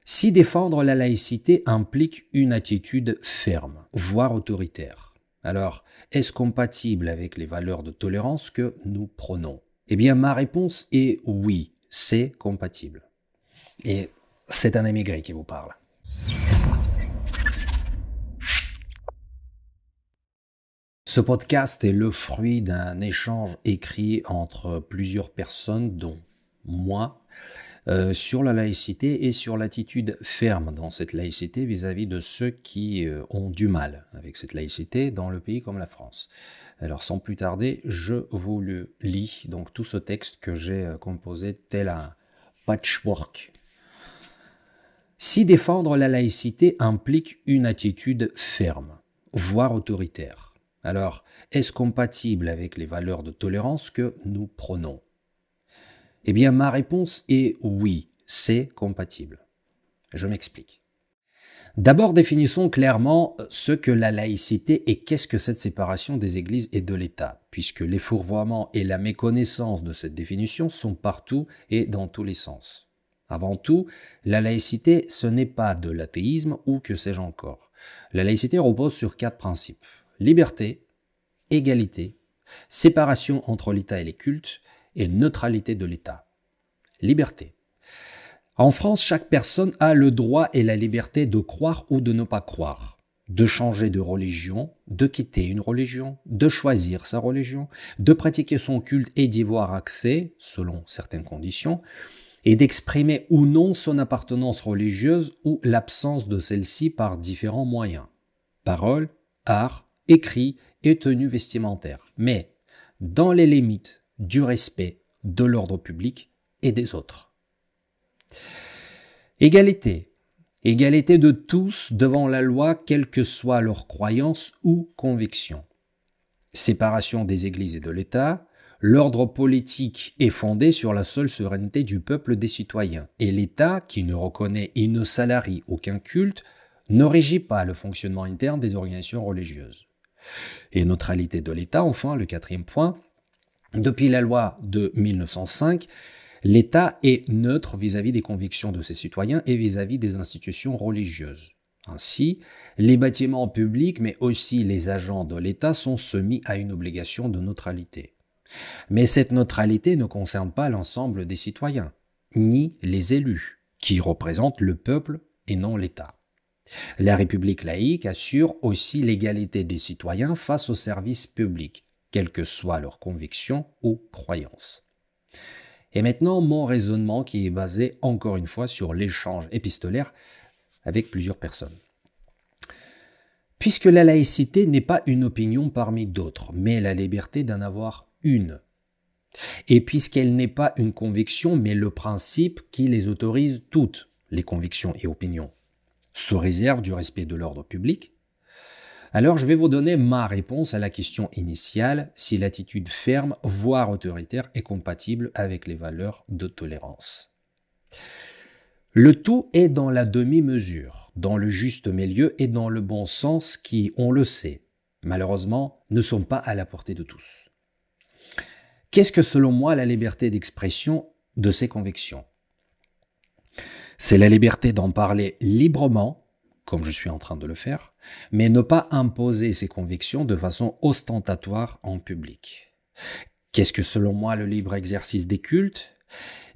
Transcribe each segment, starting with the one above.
Si défendre la laïcité implique une attitude ferme, voire autoritaire, alors est-ce compatible avec les valeurs de tolérance que nous prônons? Eh bien, ma réponse est oui, c'est compatible. Et c'est un émigré qui vous parle. Ce podcast est le fruit d'un échange écrit entre plusieurs personnes, dont moi, sur la laïcité et sur l'attitude ferme dans cette laïcité vis-à-vis de ceux qui ont du mal avec cette laïcité dans le pays comme la France. Alors sans plus tarder, je vous le lis, donc tout ce texte que j'ai composé tel un patchwork. Si défendre la laïcité implique une attitude ferme, voire autoritaire, alors est-ce compatible avec les valeurs de tolérance que nous prônons? Eh bien, ma réponse est oui, c'est compatible. Je m'explique. D'abord, définissons clairement ce que la laïcité et qu'est-ce que cette séparation des églises et de l'État, puisque les fourvoiements et la méconnaissance de cette définition sont partout et dans tous les sens. Avant tout, la laïcité, ce n'est pas de l'athéisme ou que sais-je encore. La laïcité repose sur 4 principes. Liberté, égalité, séparation entre l'État et les cultes, et neutralité de l'État. Liberté. En France, chaque personne a le droit et la liberté de croire ou de ne pas croire, de changer de religion, de quitter une religion, de choisir sa religion, de pratiquer son culte et d'y avoir accès, selon certaines conditions, et d'exprimer ou non son appartenance religieuse ou l'absence de celle-ci par différents moyens. Paroles, art, écrit et tenue vestimentaire, mais dans les limites du respect de l'ordre public et des autres. Égalité. Égalité de tous devant la loi, quelle que soit leur croyance ou conviction. Séparation des églises et de l'État. L'ordre politique est fondé sur la seule souveraineté du peuple des citoyens, et l'État, qui ne reconnaît et ne salarie aucun culte, ne régit pas le fonctionnement interne des organisations religieuses. Et neutralité de l'État, enfin, le 4e point. Depuis la loi de 1905, l'État est neutre vis-à-vis des convictions de ses citoyens et vis-à-vis des institutions religieuses. Ainsi, les bâtiments publics, mais aussi les agents de l'État sont soumis à une obligation de neutralité. Mais cette neutralité ne concerne pas l'ensemble des citoyens, ni les élus, qui représentent le peuple et non l'État. La République laïque assure aussi l'égalité des citoyens face aux services publics, quelles que soient leurs convictions ou croyances. Et maintenant, mon raisonnement qui est basé encore une fois sur l'échange épistolaire avec plusieurs personnes. Puisque la laïcité n'est pas une opinion parmi d'autres, mais la liberté d'en avoir une. Et puisqu'elle n'est pas une conviction, mais le principe qui les autorise toutes, les convictions et opinions, sous réserve du respect de l'ordre public, alors je vais vous donner ma réponse à la question initiale, si l'attitude ferme, voire autoritaire, est compatible avec les valeurs de tolérance. Le tout est dans la demi-mesure, dans le juste milieu et dans le bon sens qui, on le sait, malheureusement, ne sont pas à la portée de tous. Qu'est-ce que selon moi la liberté d'expression de ces convictions? C'est la liberté d'en parler librement, comme je suis en train de le faire, mais ne pas imposer ses convictions de façon ostentatoire en public. Qu'est-ce que selon moi le libre exercice des cultes?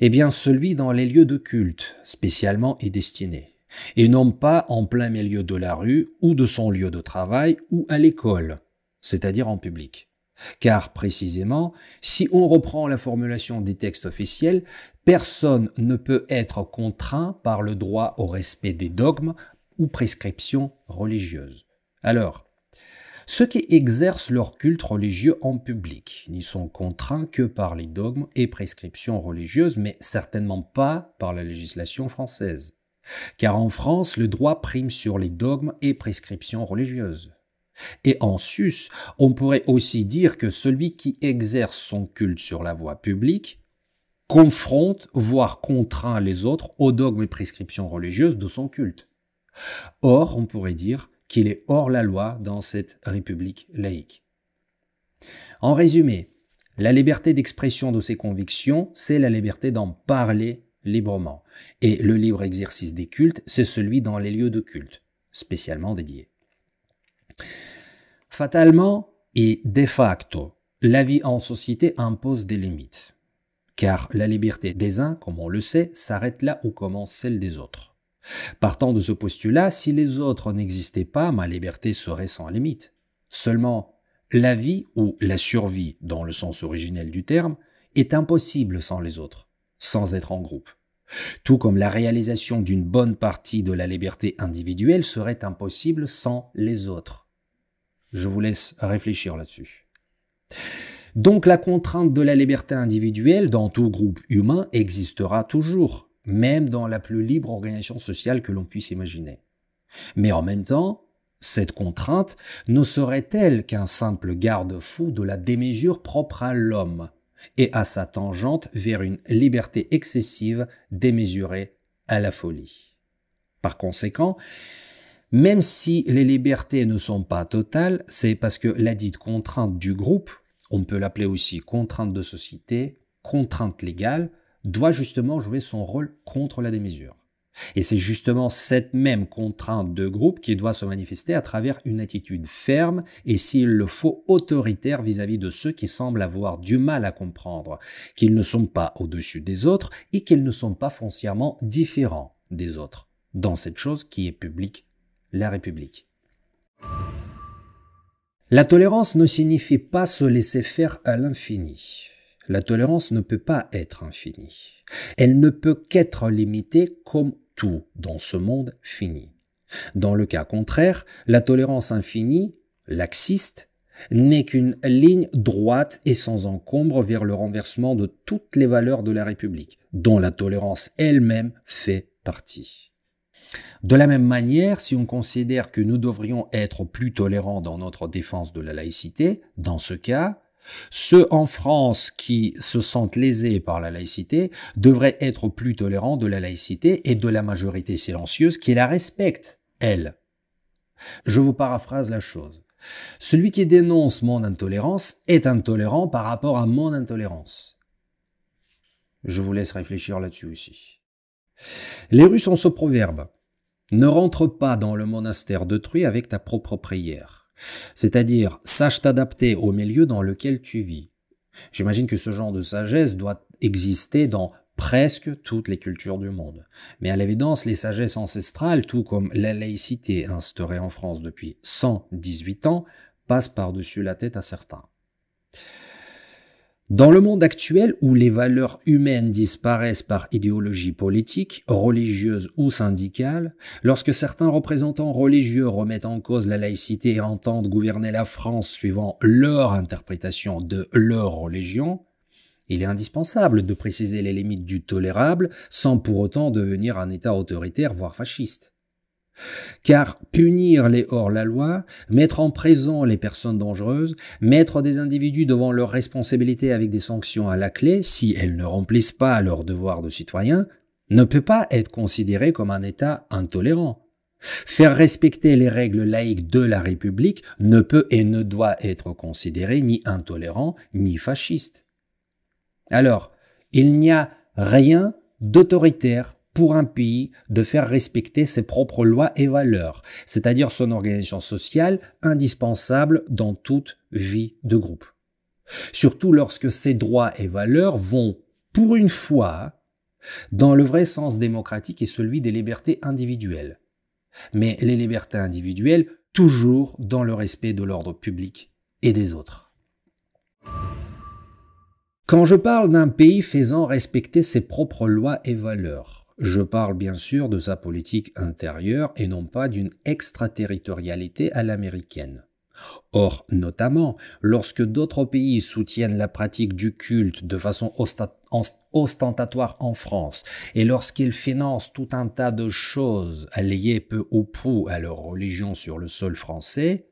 Eh bien celui dans les lieux de culte, spécialement et destinés, et non pas en plein milieu de la rue ou de son lieu de travail ou à l'école, c'est-à-dire en public. Car précisément, si on reprend la formulation des textes officiels, personne ne peut être contraint par le droit au respect des dogmes ou prescriptions religieuses. Alors, ceux qui exercent leur culte religieux en public n'y sont contraints que par les dogmes et prescriptions religieuses, mais certainement pas par la législation française. Car en France, le droit prime sur les dogmes et prescriptions religieuses. Et en sus, on pourrait aussi dire que celui qui exerce son culte sur la voie publique confronte, voire contraint les autres aux dogmes et prescriptions religieuses de son culte. Or, on pourrait dire qu'il est hors la loi dans cette république laïque. En résumé, la liberté d'expression de ses convictions, c'est la liberté d'en parler librement. Et le libre exercice des cultes, c'est celui dans les lieux de culte, spécialement dédiés. Fatalement et de facto, la vie en société impose des limites. Car la liberté des uns, comme on le sait, s'arrête là où commence celle des autres. Partant de ce postulat, si les autres n'existaient pas, ma liberté serait sans limite. Seulement, la vie ou la survie, dans le sens originel du terme, est impossible sans les autres, sans être en groupe. Tout comme la réalisation d'une bonne partie de la liberté individuelle serait impossible sans les autres. Je vous laisse réfléchir là-dessus. Donc la contrainte de la liberté individuelle dans tout groupe humain existera toujours, même dans la plus libre organisation sociale que l'on puisse imaginer. Mais en même temps, cette contrainte ne serait-elle qu'un simple garde-fou de la démesure propre à l'homme et à sa tangente vers une liberté excessive démesurée à la folie. Par conséquent, même si les libertés ne sont pas totales, c'est parce que la dite contrainte du groupe, on peut l'appeler aussi contrainte de société, contrainte légale, doit justement jouer son rôle contre la démesure. Et c'est justement cette même contrainte de groupe qui doit se manifester à travers une attitude ferme et s'il le faut autoritaire vis-à-vis de ceux qui semblent avoir du mal à comprendre qu'ils ne sont pas au-dessus des autres et qu'ils ne sont pas foncièrement différents des autres dans cette chose qui est publique, la République. La tolérance ne signifie pas se laisser faire à l'infini. La tolérance ne peut pas être infinie. Elle ne peut qu'être limitée comme tout dans ce monde fini. Dans le cas contraire, la tolérance infinie, laxiste, n'est qu'une ligne droite et sans encombre vers le renversement de toutes les valeurs de la République, dont la tolérance elle-même fait partie. De la même manière, si on considère que nous devrions être plus tolérants dans notre défense de la laïcité, dans ce cas, ceux en France qui se sentent lésés par la laïcité devraient être plus tolérants de la laïcité et de la majorité silencieuse qui la respecte, elle. Je vous paraphrase la chose. Celui qui dénonce mon intolérance est intolérant par rapport à mon intolérance. Je vous laisse réfléchir là-dessus aussi. Les Russes ont ce proverbe. Ne rentre pas dans le monastère d'autrui avec ta propre prière. C'est-à-dire, sache t'adapter au milieu dans lequel tu vis. J'imagine que ce genre de sagesse doit exister dans presque toutes les cultures du monde. Mais à l'évidence, les sagesses ancestrales, tout comme la laïcité instaurée en France depuis 118 ans, passent par-dessus la tête à certains. Dans le monde actuel où les valeurs humaines disparaissent par idéologie politique, religieuse ou syndicale, lorsque certains représentants religieux remettent en cause la laïcité et entendent gouverner la France suivant leur interprétation de leur religion, il est indispensable de préciser les limites du tolérable sans pour autant devenir un État autoritaire voire fasciste. Car punir les hors-la-loi, mettre en prison les personnes dangereuses, mettre des individus devant leurs responsabilités avec des sanctions à la clé, si elles ne remplissent pas leur devoir de citoyen, ne peut pas être considéré comme un État intolérant. Faire respecter les règles laïques de la République ne peut et ne doit être considéré ni intolérant ni fasciste. Alors, il n'y a rien d'autoritaire pour un pays de faire respecter ses propres lois et valeurs, c'est-à-dire son organisation sociale indispensable dans toute vie de groupe. Surtout lorsque ces droits et valeurs vont, pour une fois, dans le vrai sens démocratique et celui des libertés individuelles. Mais les libertés individuelles, toujours dans le respect de l'ordre public et des autres. Quand je parle d'un pays faisant respecter ses propres lois et valeurs, je parle bien sûr de sa politique intérieure et non pas d'une extraterritorialité à l'américaine. Or, notamment, lorsque d'autres pays soutiennent la pratique du culte de façon ostentatoire en France et lorsqu'ils financent tout un tas de choses liées peu ou prou à leur religion sur le sol français,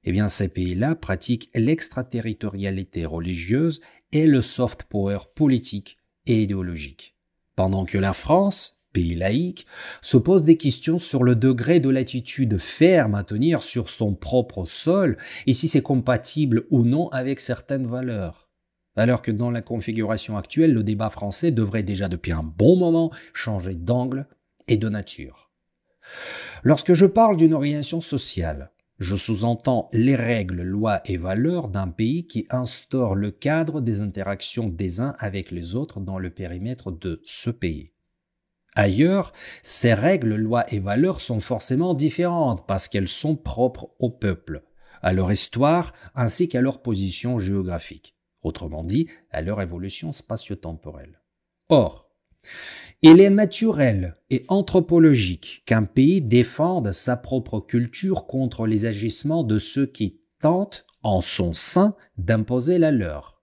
eh bien ces pays-là pratiquent l'extraterritorialité religieuse et le soft power politique et idéologique. Pendant que la France, pays laïque, se pose des questions sur le degré de l'attitude ferme à tenir sur son propre sol et si c'est compatible ou non avec certaines valeurs. Alors que dans la configuration actuelle, le débat français devrait déjà depuis un bon moment changer d'angle et de nature. Lorsque je parle d'une organisation sociale, je sous-entends les règles, lois et valeurs d'un pays qui instaure le cadre des interactions des uns avec les autres dans le périmètre de ce pays. Ailleurs, ces règles, lois et valeurs sont forcément différentes parce qu'elles sont propres au peuple, à leur histoire ainsi qu'à leur position géographique, autrement dit, à leur évolution spatio-temporelle. Or, il est naturel et anthropologique qu'un pays défende sa propre culture contre les agissements de ceux qui tentent, en son sein, d'imposer la leur.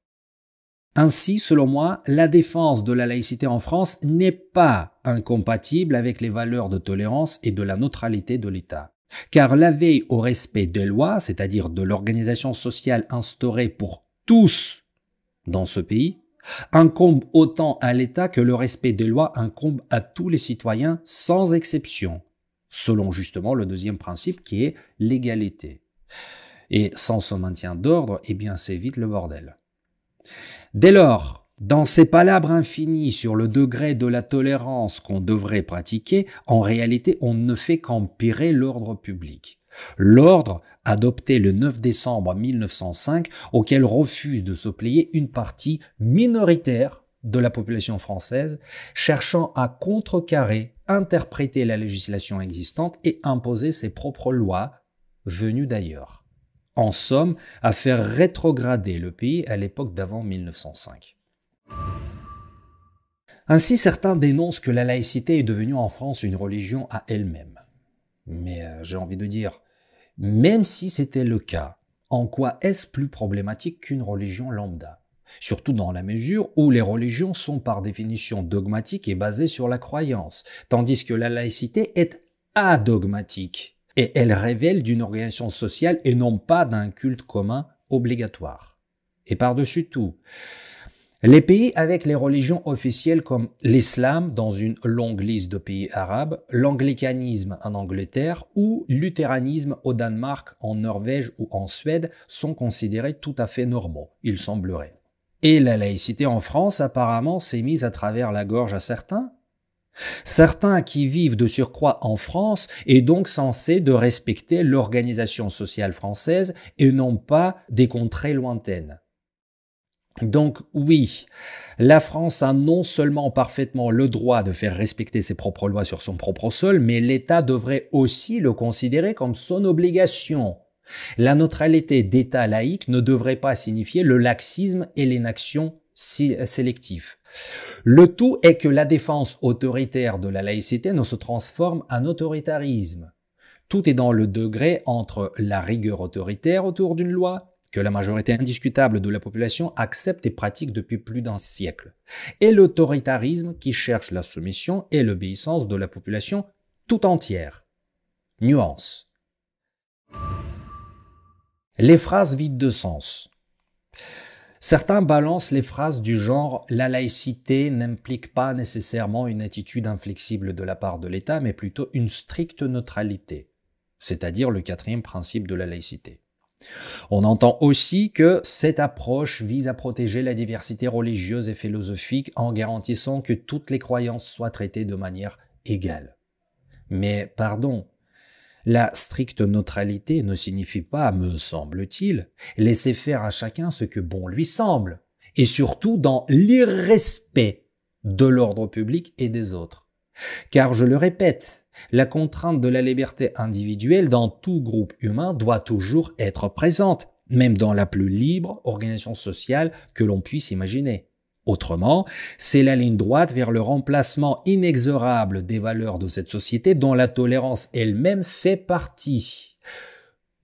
Ainsi, selon moi, la défense de la laïcité en France n'est pas incompatible avec les valeurs de tolérance et de la neutralité de l'État. Car la veille au respect des lois, c'est-à-dire de l'organisation sociale instaurée pour tous dans ce pays, incombe autant à l'État que le respect des lois incombe à tous les citoyens sans exception, selon justement le deuxième principe qui est l'égalité. Et sans ce maintien d'ordre, eh bien c'est vite le bordel. Dès lors, dans ces palabres infinies sur le degré de la tolérance qu'on devrait pratiquer, en réalité, on ne fait qu'empirer l'ordre public. L'ordre adopté le 9 décembre 1905, auquel refuse de se plier une partie minoritaire de la population française, cherchant à contrecarrer, interpréter la législation existante et imposer ses propres lois venues d'ailleurs. En somme, à faire rétrograder le pays à l'époque d'avant 1905. Ainsi, certains dénoncent que la laïcité est devenue en France une religion à elle-même. Mais j'ai envie de dire, même si c'était le cas, en quoi est-ce plus problématique qu'une religion lambda? Surtout dans la mesure où les religions sont par définition dogmatiques et basées sur la croyance, tandis que la laïcité est adogmatique. Et elle révèle d'une organisation sociale et non pas d'un culte commun obligatoire. Et par-dessus tout, les pays avec les religions officielles comme l'islam dans une longue liste de pays arabes, l'anglicanisme en Angleterre ou luthéranisme au Danemark, en Norvège ou en Suède sont considérés tout à fait normaux, il semblerait. Et la laïcité en France apparemment s'est mise à travers la gorge à certains. Certains qui vivent de surcroît en France est donc censé de respecter l'organisation sociale française et non pas des contrées lointaines. Donc oui, la France a non seulement parfaitement le droit de faire respecter ses propres lois sur son propre sol, mais l'État devrait aussi le considérer comme son obligation. La neutralité d'État laïque ne devrait pas signifier le laxisme et l'inaction sélective. Le tout est que la défense autoritaire de la laïcité ne se transforme en autoritarisme. Tout est dans le degré entre la rigueur autoritaire autour d'une loi, que la majorité indiscutable de la population accepte et pratique depuis plus d'un siècle, et l'autoritarisme qui cherche la soumission et l'obéissance de la population tout entière. Nuance. Les phrases vides de sens. Certains balancent les phrases du genre « la laïcité n'implique pas nécessairement une attitude inflexible de la part de l'État, mais plutôt une stricte neutralité », c'est-à-dire le quatrième principe de la laïcité. On entend aussi que cette approche vise à protéger la diversité religieuse et philosophique en garantissant que toutes les croyances soient traitées de manière égale. Mais pardon, la stricte neutralité ne signifie pas, me semble-t-il, laisser faire à chacun ce que bon lui semble, et surtout dans l'irrespect de l'ordre public et des autres. Car je le répète, la contrainte de la liberté individuelle dans tout groupe humain doit toujours être présente, même dans la plus libre organisation sociale que l'on puisse imaginer. Autrement, c'est la ligne droite vers le remplacement inexorable des valeurs de cette société dont la tolérance elle-même fait partie.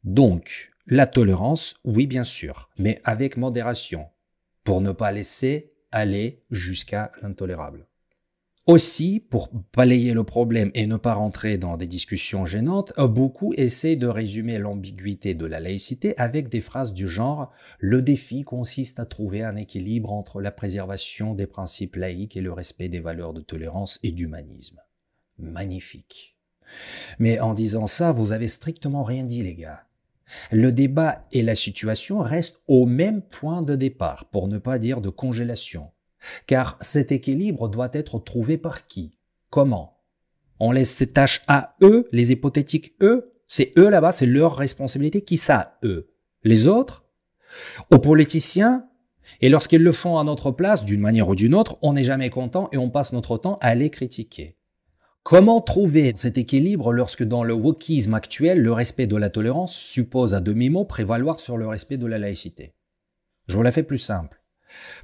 Donc, la tolérance, oui bien sûr, mais avec modération, pour ne pas laisser aller jusqu'à l'intolérable. Aussi, pour balayer le problème et ne pas rentrer dans des discussions gênantes, beaucoup essaient de résumer l'ambiguïté de la laïcité avec des phrases du genre « Le défi consiste à trouver un équilibre entre la préservation des principes laïques et le respect des valeurs de tolérance et d'humanisme. » Magnifique. Mais en disant ça, vous avez strictement rien dit, les gars. Le débat et la situation restent au même point de départ, pour ne pas dire de congélation. Car cet équilibre doit être trouvé par qui? Comment? On laisse ces tâches à eux, les hypothétiques eux? C'est eux là-bas, c'est leur responsabilité. Qui ça, eux? Les autres? Aux politiciens? Et lorsqu'ils le font à notre place, d'une manière ou d'une autre, on n'est jamais content et on passe notre temps à les critiquer. Comment trouver cet équilibre lorsque dans le wokisme actuel, le respect de la tolérance suppose à demi-mot prévaloir sur le respect de la laïcité? Je vous la fais plus simple.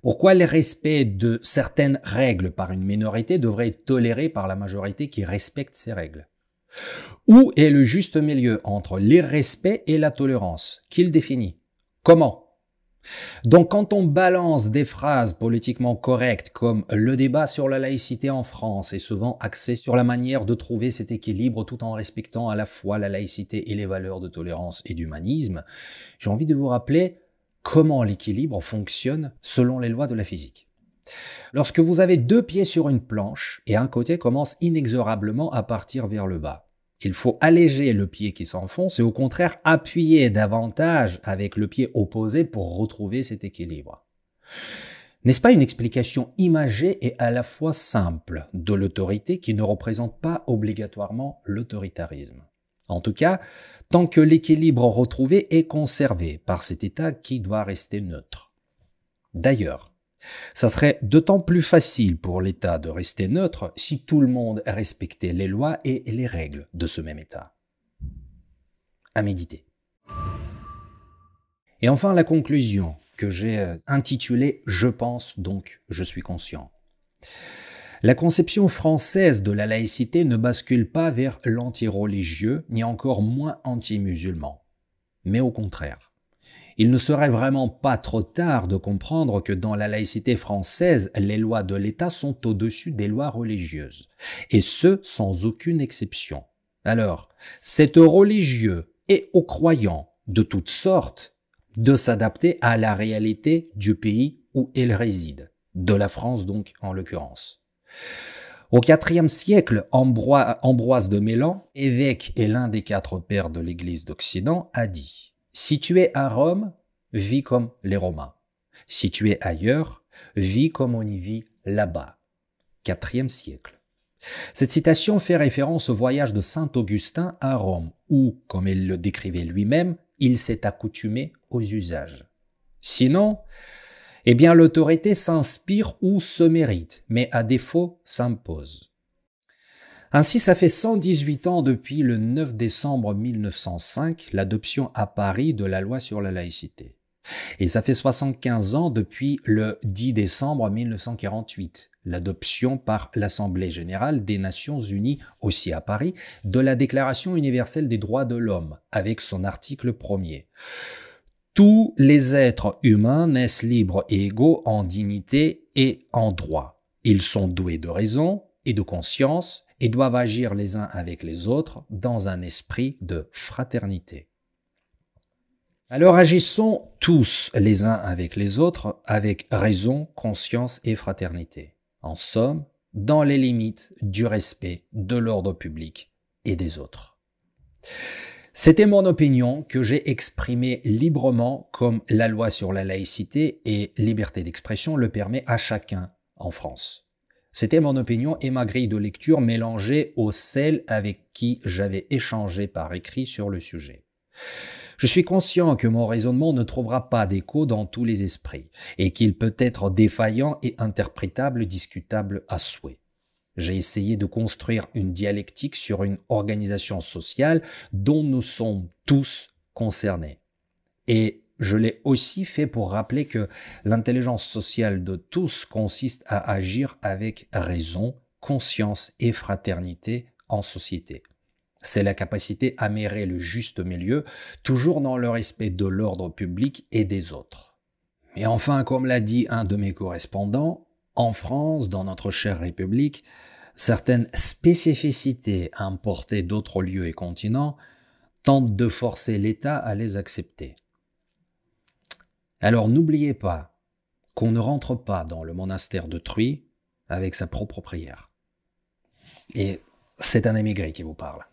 Pourquoi le respect de certaines règles par une minorité devrait être toléré par la majorité qui respecte ces règles? Où est le juste milieu entre l'irrespect et la tolérance? Qui le définit? Comment? Donc quand on balance des phrases politiquement correctes comme le débat sur la laïcité en France est souvent axé sur la manière de trouver cet équilibre tout en respectant à la fois la laïcité et les valeurs de tolérance et d'humanisme, j'ai envie de vous rappeler comment l'équilibre fonctionne selon les lois de la physique. Lorsque vous avez deux pieds sur une planche et un côté commence inexorablement à partir vers le bas, il faut alléger le pied qui s'enfonce et au contraire appuyer davantage avec le pied opposé pour retrouver cet équilibre. N'est-ce pas une explication imagée et à la fois simple de l'autorité qui ne représente pas obligatoirement l'autoritarisme? En tout cas, tant que l'équilibre retrouvé est conservé par cet état qui doit rester neutre. D'ailleurs, ça serait d'autant plus facile pour l'État de rester neutre si tout le monde respectait les lois et les règles de ce même État. À méditer. Et enfin, la conclusion que j'ai intitulée « Je pense, donc je suis conscient ». La conception française de la laïcité ne bascule pas vers l'anti-religieux, ni encore moins anti-musulman, mais au contraire. Il ne serait vraiment pas trop tard de comprendre que dans la laïcité française, les lois de l'État sont au-dessus des lois religieuses, et ce, sans aucune exception. Alors, c'est aux religieux et aux croyants de toutes sortes de s'adapter à la réalité du pays où ils résident, de la France donc en l'occurrence. Au IVe siècle, Ambroise de Milan, évêque et l'un des 4 pères de l'Église d'Occident, a dit « Si tu es à Rome, vis comme les Romains. Si tu es ailleurs, vis comme on y vit là-bas. » IVe siècle. Cette citation fait référence au voyage de saint Augustin à Rome, où, comme il le décrivait lui-même, il s'est accoutumé aux usages. Sinon, eh bien l'autorité s'inspire ou se mérite, mais à défaut s'impose. Ainsi, ça fait 118 ans depuis le 9 décembre 1905, l'adoption à Paris de la loi sur la laïcité. Et ça fait 75 ans depuis le 10 décembre 1948, l'adoption par l'Assemblée générale des Nations unies, aussi à Paris, de la Déclaration universelle des droits de l'homme, avec son article 1er. Tous les êtres humains naissent libres et égaux en dignité et en droit. Ils sont doués de raison et de conscience et doivent agir les uns avec les autres dans un esprit de fraternité. Alors agissons tous les uns avec les autres avec raison, conscience et fraternité. En somme, dans les limites du respect de l'ordre public et des autres. C'était mon opinion que j'ai exprimée librement comme la loi sur la laïcité et liberté d'expression le permet à chacun en France. C'était mon opinion et ma grille de lecture mélangée aux celles avec qui j'avais échangé par écrit sur le sujet. Je suis conscient que mon raisonnement ne trouvera pas d'écho dans tous les esprits et qu'il peut être défaillant et interprétable, discutable à souhait. J'ai essayé de construire une dialectique sur une organisation sociale dont nous sommes tous concernés. Et je l'ai aussi fait pour rappeler que l'intelligence sociale de tous consiste à agir avec raison, conscience et fraternité en société. C'est la capacité à mérer le juste milieu, toujours dans le respect de l'ordre public et des autres. Et enfin, comme l'a dit un de mes correspondants, en France, dans notre chère République, certaines spécificités importées d'autres lieux et continents tentent de forcer l'État à les accepter. Alors n'oubliez pas qu'on ne rentre pas dans le monastère d'autrui avec sa propre prière. Et c'est un émigré qui vous parle.